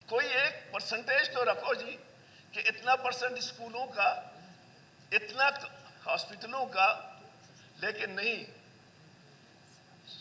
کوئی ایک پرسنٹیج تو رکھو جی کہ اتنا پرسنٹ اسکولوں کا، اتنا ہاسپٹلوں کا، لیکن نہیں،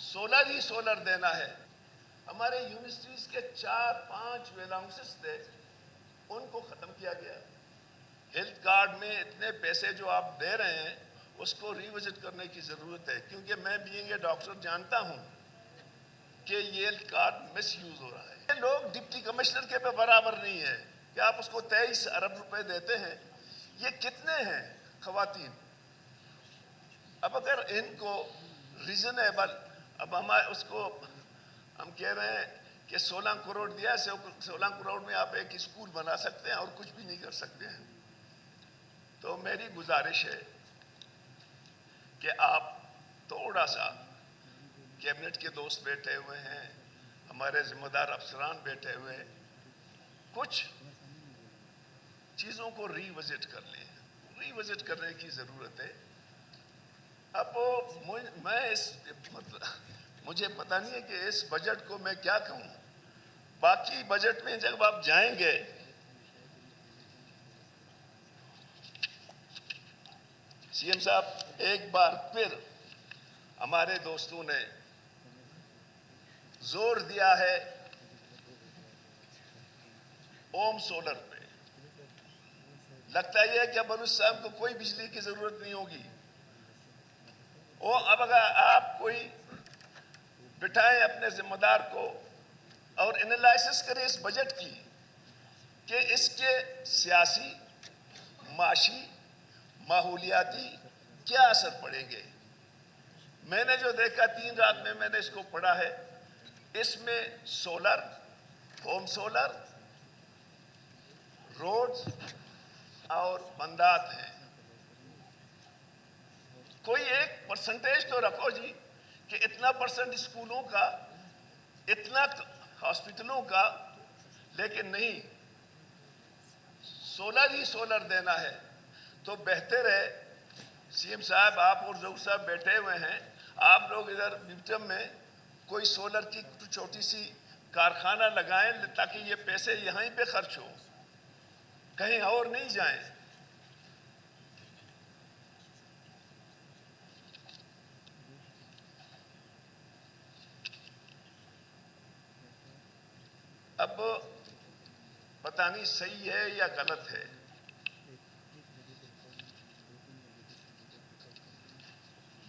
سولر ہی سولر دینا ہے۔ ہمارے یونیورسٹیز کے 4-5 الاؤنسز تھے، ان کو ختم کیا گیا۔ ہیلتھ کارڈ میں اتنے پیسے جو آپ دے رہے ہیں اس کو ریوزٹ کرنے کی ضرورت ہے، کیونکہ میں بینگ اے ڈاکٹر جانتا ہوں کہ یہ ہیلتھ کارڈ مس یوز ہو رہا ہے۔ یہ لوگ ڈپٹی کمشنر کے برابر نہیں ہے کہ آپ اس کو 23 ارب روپے دیتے ہیں۔ یہ کتنے ہیں خواتین؟ اب اگر ان کو ریزنیبل، اب اس کو ہم کہہ رہے ہیں کہ 16 کروڑ دیا، 16 کروڑ میں آپ ایک اسکول بنا سکتے ہیں اور کچھ بھی نہیں کر سکتے ہیں۔ تو میری گزارش ہے کہ آپ تھوڑا سا، کیبنٹ کے دوست بیٹھے ہوئے ہیں، ہمارے ذمہ دار افسران بیٹھے ہوئے ہیں، کچھ چیزوں کو ریوزٹ کر لیں، ریوزٹ کرنے کی ضرورت ہے۔ اب مجھے پتہ نہیں ہے کہ اس بجٹ کو میں کیا کہوں۔ باقی بجٹ میں جب آپ جائیں گے، سی ایم صاحب ایک بار پھر ہمارے دوستوں نے زور دیا ہے اوم سولر پہ۔ لگتا یہ ہے کہ بلوچ صاحب کو کوئی بجلی کی ضرورت نہیں ہوگی۔ اب اگر آپ کوئی بٹھائیں اپنے ذمہ دار کو اور انالائسس کریں اس بجٹ کی کہ اس کے سیاسی، معاشی، ماحولیاتی کیا اثر پڑیں گے۔ میں نے جو دیکھا 3 رات میں نے اس کو پڑھا ہے، اس میں سولر، ہوم سولر، روڈز اور بندات ہیں۔ کوئی ایک پرسنٹیج تو رکھو جی کہ اتنا پرسنٹ اسکولوں کا، اتنا ہاسپٹلوں کا، لیکن نہیں، سولر ہی سولر دینا ہے۔ تو بہتر ہے سی ایم صاحب، آپ اور ظہور صاحب بیٹھے ہوئے ہیں، آپ لوگ ادھر بیوٹم میں کوئی سولر کی چھوٹی سی کارخانہ لگائیں تاکہ یہ پیسے یہیں پہ خرچ ہو، کہیں اور نہیں جائیں۔ اب پتہ نہیں صحیح ہے یا غلط ہے،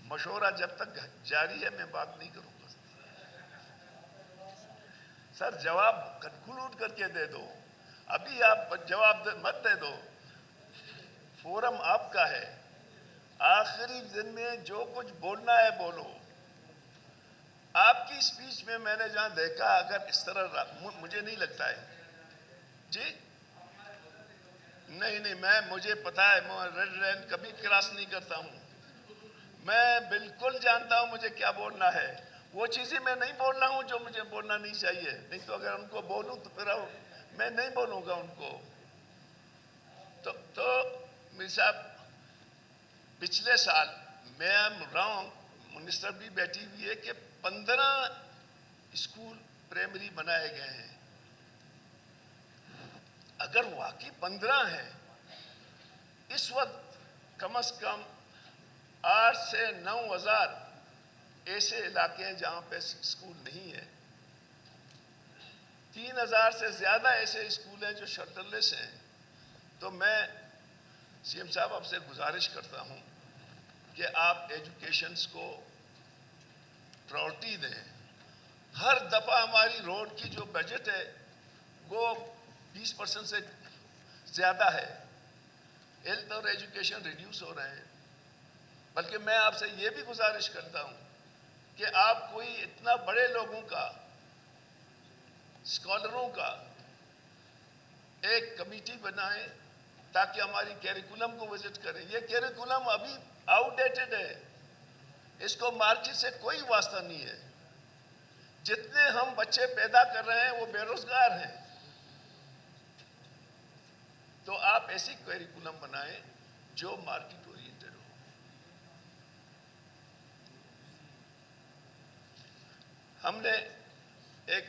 مشورہ جب تک جاری ہے میں بات نہیں کروں گا۔ سر جواب کنکلوڈ کر کے دے دو، ابھی آپ جواب مت دے دو، فورم آپ کا ہے، آخری دن میں جو کچھ بولنا ہے بولو۔ آپ کی اسپیچ میں نے جہاں دیکھا، اگر اس طرح مجھے نہیں لگتا ہے جی، نہیں، مجھے پتا ہے، میں ریڈ لائن کبھی کراس نہیں کرتا ہوں، میں بالکل جانتا ہوں مجھے کیا بولنا ہے۔ وہ چیزیں میں نہیں بول رہا ہوں جو مجھے بولنا نہیں چاہیے، نہیں تو اگر ان کو بولوں تو پھر میں نہیں بولوں گا ان کو۔ تو میری صاحب، پچھلے سال میں منسٹر بھی بیٹھی ہوئی ہے کہ 15 اسکول پرائمری بنائے گئے ہیں۔ اگر واقعی 15 ہیں، اس وقت کم از کم 8 سے 9 ہزار ایسے علاقے ہیں جہاں پہ اسکول نہیں ہے، 3000 سے زیادہ ایسے اسکول ہیں جو شیلٹر لیس ہیں۔ تو میں سی ایم صاحب آپ سے گزارش کرتا ہوں کہ آپ ایجوکیشنز کو پرائورٹی دیں۔ ہر دفعہ ہماری روڈ کی جو بجٹ ہے وہ 20% سے زیادہ ہے، ہیلتھ اور ایجوکیشن ریڈیوس ہو رہے ہیں۔ بلکہ میں آپ سے یہ بھی گزارش کرتا ہوں کہ آپ کوئی اتنا بڑے لوگوں کا، اسکالروں کا ایک کمیٹی بنائیں تاکہ ہماری کیریکولم کو وزٹ کریں۔ یہ کیریکولم ابھی آؤٹ ڈیٹڈ ہے، اس کو مارکیٹ سے کوئی واسطہ نہیں ہے۔ جتنے ہم بچے پیدا کر رہے ہیں وہ بے روزگار ہیں۔ تو آپ ایسی کیریکولم بنائیں جو مارکیٹ اورینٹڈ ہو۔ ہم نے ایک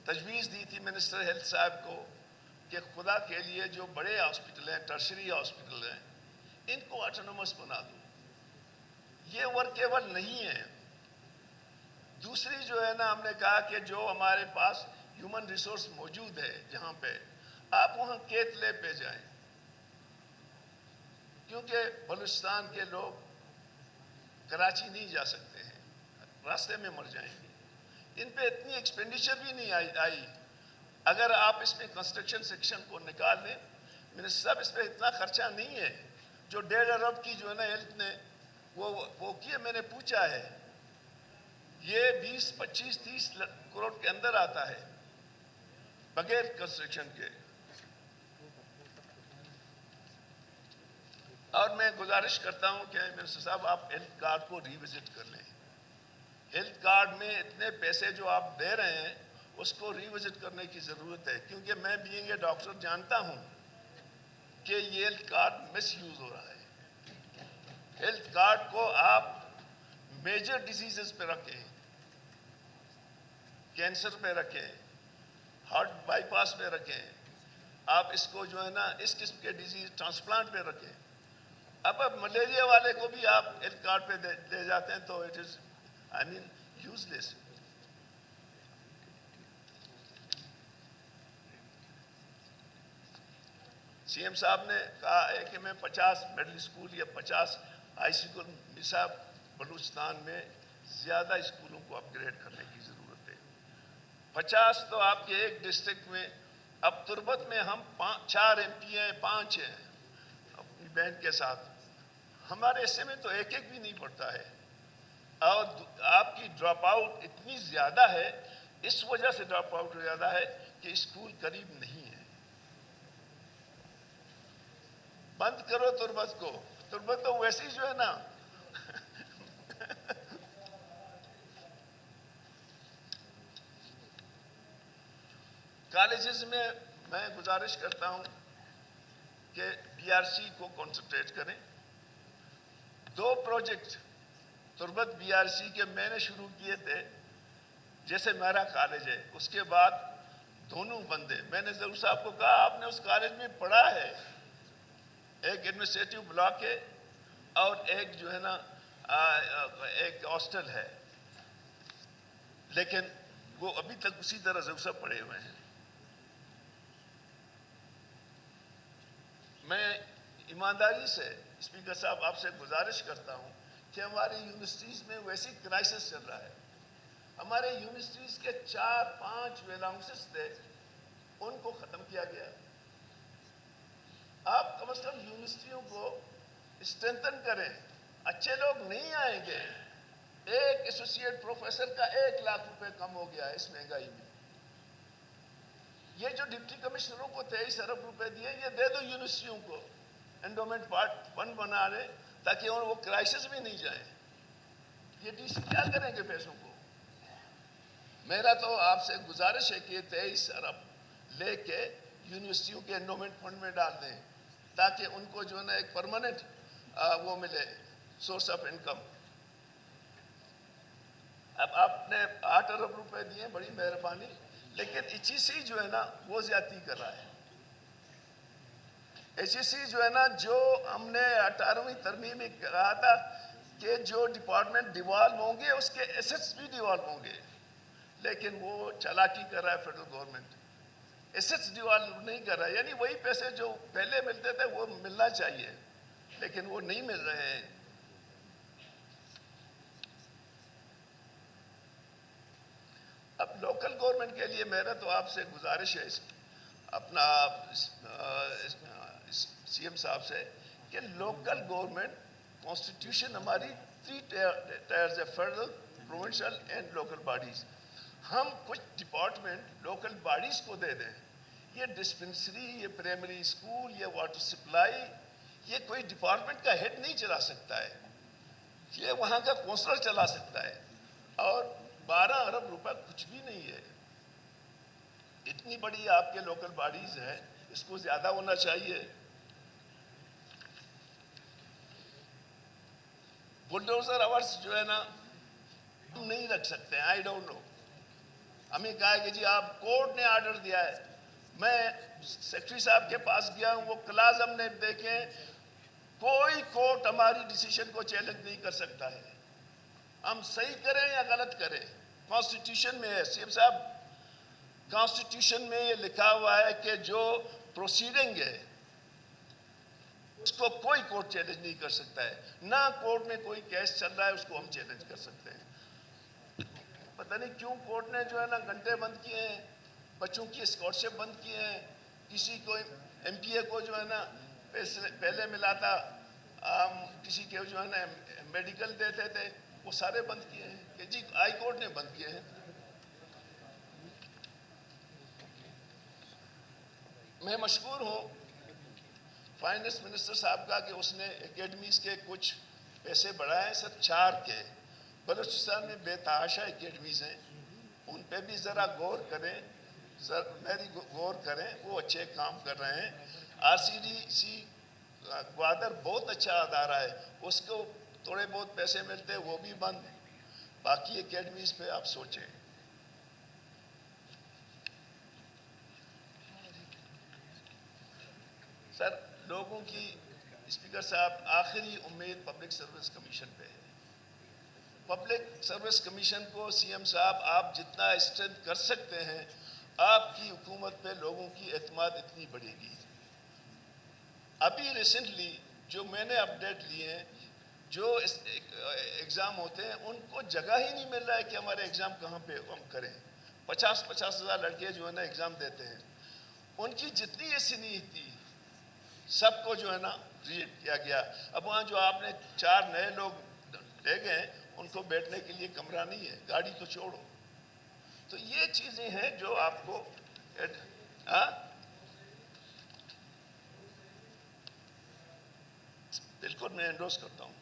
تجویز دی تھی منسٹر ہیلتھ صاحب کو کہ خدا کے لیے جو بڑے ہاسپٹل ہیں، ٹرشری ہاسپٹل ہیں، ان کو آٹونومس بنا دو. یہ ورکیبل نہیں ہے. دوسری جو ہے نا، ہم نے کہا کہ جو ہمارے پاس ہیومن ریسورس موجود ہے جہاں پہ، آپ وہاں کیت لے پہ جائیں، کیونکہ بلوچستان کے لوگ کراچی نہیں جا سکتے ہیں، راستے میں مر جائیں گے. ان پہ اتنی ایکسپینڈیچر بھی نہیں آئی. اگر آپ اس میں کنسٹرکشن سیکشن کو نکال دیں، منسٹر صاحب اس پہ اتنا خرچہ نہیں ہے. جو 1.5 ارب کی جو ہے نا ہیلتھ نے وہ کیا، میں نے پوچھا ہے، یہ 20, 25, 30 کروڑ کے اندر آتا ہے بغیر کنسٹرکشن کے. اور میں گزارش کرتا ہوں کہ منسٹر صاحب آپ ہیلتھ کارڈ کو ریوزٹ کر لیں. ہیلتھ کارڈ میں اتنے پیسے جو آپ دے رہے ہیں اس کو ریوزٹ کرنے کی ضرورت ہے، کیونکہ میں بینگ اے ڈاکٹر جانتا ہوں کہ یہ ہیلتھ کارڈ مس یوز ہو رہا ہے. ہیلتھ کارڈ کو آپ میجر ڈیزیزز پہ رکھیں، کینسر پہ رکھیں، ہارٹ بائی پاس پہ رکھیں، آپ اس کو جو ہے نا اس قسم کے ڈیزیز ٹرانسپلانٹ پہ رکھیں. اب ملیریا والے کو بھی آپ ہیلتھ کارڈ پہ لے جاتے ہیں تو it is useless. CM ایم صاحب نے کہا ہے کہ میں 50 مڈل اسکول یا 50 ہائی اسکول، صاحب بلوچستان میں زیادہ اسکولوں کو اپ گریڈ کرنے کی ضرورت ہے. 50 تو آپ کے ایک ڈسٹرکٹ میں. اب تربت میں ہم 4 MP ہیں، 5 ہیں اپنی بہن کے ساتھ. ہمارے حصے میں تو ایک بھی نہیں پڑتا ہے. اور آپ کی ڈراپ آؤٹ اتنی زیادہ ہے، اس وجہ سے ڈراپ آؤٹ زیادہ ہے کہ اسکول قریب نہیں ہے. بند کرو تربت کو. تربت تو ویسی جو ہے نا کالجز میں گزارش کرتا ہوں کہ BRC کو کنسنٹریٹ کریں. 2 پروجیکٹ تربت BRC کے میں نے شروع کیے تھے، جیسے میرا کالج ہے، اس کے بعد دونوں بندے. میں نے ضرور صاحب کو کہا آپ نے اس کالج میں پڑھا ہے، ایک ایڈمنسٹریٹو بلاک ہے اور ایک جو ہے نا ایک ہاسٹل ہے، لیکن وہ ابھی تک اسی طرح ضرور صاحب پڑھے ہوئے ہیں. میں ایمانداری سے اسپیکر صاحب آپ سے گزارش کرتا ہوں کہ ہماری یونیورسٹیز میں ویسی کرائسس چل رہا ہے. ہمارے یونیورسٹیز کے 4-5 ویلاؤنسز تھے، ان کو ختم کیا گیا. آپ کم از کم یونیورسٹیوں کو اسٹرینتھن کریں. اچھے لوگ نہیں آئیں گے. ایک ایسوسیٹ پروفیسر کا 1 لاکھ روپے کم ہو گیا ہے اس مہنگائی میں. یہ جو ڈپٹی کمشنروں کو 23 ارب روپے دیے، یہ دے دو یونیورسٹیوں کو، انڈومنٹ پارٹ 1 بنا لیں تاکہ وہ کرائسس بھی نہیں جائیں. یہ ڈی سی کیا کریں گے پیسوں کو؟ میرا تو آپ سے گزارش ہے کہ 23 ارب لے کے یونیورسٹیوں کے انڈومنٹ فنڈ میں ڈال دیں تاکہ ان کو جو ہے نا ایک پرماننٹ وہ ملے، سورس آف انکم. اب آپ نے 8 ارب روپے دیے، بڑی مہربانی، لیکن HEC جو ہے نا وہ زیادتی کر رہا ہے. HEC جو ہے نا، جو ہم نے 18ویں ترمیم میں کہا تھا کہ جو ڈپارٹمنٹ ڈیوالو ہوں گے اس کے ایسٹس بھی ڈیوالو ہوں گے، لیکن وہ چالاکی کر رہا ہے فیڈرل گورنمنٹ. ایسٹس ڈیوالو نہیں کر رہا ہے، یعنی وہی پیسے جو پہلے ملتے تھے وہ ملنا چاہیے، لیکن وہ نہیں مل رہے ہیں. اب لوکل گورنمنٹ کے لیے میرا تو آپ سے گزارش ہے اپنا سی ایم صاحب سے کہ لوکل گورنمنٹ کانسٹیٹیوشن ہماری 3 ٹائرز ہے، federal, provincial and local bodies. ہم کچھ ڈپارٹمنٹ لوکل باڈیز کو دے دیں. یہ ڈسپنسری، یہ پرائمری اسکول، یہ واٹر سپلائی، یہ کوئی ڈپارٹمنٹ کا ہیڈ نہیں چلا سکتا ہے، یہ وہاں کا کونسلر چلا سکتا ہے. اور 12 ارب روپے کچھ بھی نہیں ہے. اتنی بڑی آپ کے لوکل باڈیز ہیں، اس کو زیادہ ہونا چاہیے. بلڈوزر آورس جو ہے نا ہم نہیں رکھ سکتے ہیں. آئی ڈونٹ نو ہمیں کہا ہے کہ جی آپ کورٹ نے آرڈر دیا ہے. میں سیکرٹری صاحب کے پاس گیا ہوں, وہ کلاز ہم نے دیکھیں, کوئی کورٹ ہماری ڈیسیشن کو چیلنج نہیں کر سکتا ہے. ہم صحیح کریں یا غلط کریں, کانسٹیٹیوشن میں ہے سی ایم صاحب, کانسٹیٹیوشن میں یہ لکھا ہوا ہے کہ جو پروسیڈنگ ہے اس کو کوئی کورٹ چیلنج نہیں کر سکتا ہے. نہ کورٹ میں کوئی کیس چل رہا ہے اس کو ہم چیلنج کر سکتے ہیں. پتہ نہیں کیوں کورٹ نے جو ہے نا گھنٹے بند کیے ہیں, بچوں کی اسکالرشپ بند کیے ہیں, کسی کو ایم پی اے کو جو ہے نا پہلے ملا تھا, کسی کے جو ہے نا میڈیکل دیتے تھے, وہ سارے بند کیے ہیں کہ جی ہائی کورٹ نے بند کیے ہیں. میں مشکور ہوں فائنانس منسٹر صاحب کا کہ اس نے اکیڈمیز کے کچھ پیسے بڑھائے ہیں سر, 4 کے. بلوچستان میں بے تحاشا اکیڈمیز ہیں, ان پہ بھی ذرا غور کریں, میری غور کریں, وہ اچھے کام کر رہے ہیں. R C D C Gwadar بہت اچھا ادارہ ہے, اس کو تھوڑے بہت پیسے ملتے ہیں, وہ بھی بند. باقی اکیڈمیز پہ آپ سوچیں. سر لوگوں کی, اسپیکر صاحب, آخری امید پبلک سروس کمیشن پہ ہے. پبلک سروس کمیشن کو سی ایم صاحب آپ جتنا اسٹرینتھ کر سکتے ہیں, آپ کی حکومت پہ لوگوں کی اعتماد اتنی بڑھے گی. ابھی ریسنٹلی جو میں نے اپڈیٹ لیے ہیں, جو ایگزام ہوتے ہیں ان کو جگہ ہی نہیں مل رہا ہے کہ ہمارے ایگزام کہاں پہ ہم کریں. 50,000 لڑکے جو ہے نا ایگزام دیتے ہیں, ان کی جتنی ایسی تھی سب کو جو ہے نا ریجیکٹ کیا گیا. اب وہاں جو آپ نے 4 نئے لوگ لے گئے, ان کو بیٹھنے کے لیے کمرہ نہیں ہے, گاڑی تو چھوڑو. تو یہ چیزیں ہیں جو آپ کو بالکل میں انڈورس کرتا ہوں.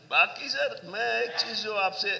باقی سر میں ایک چیز جو آپ سے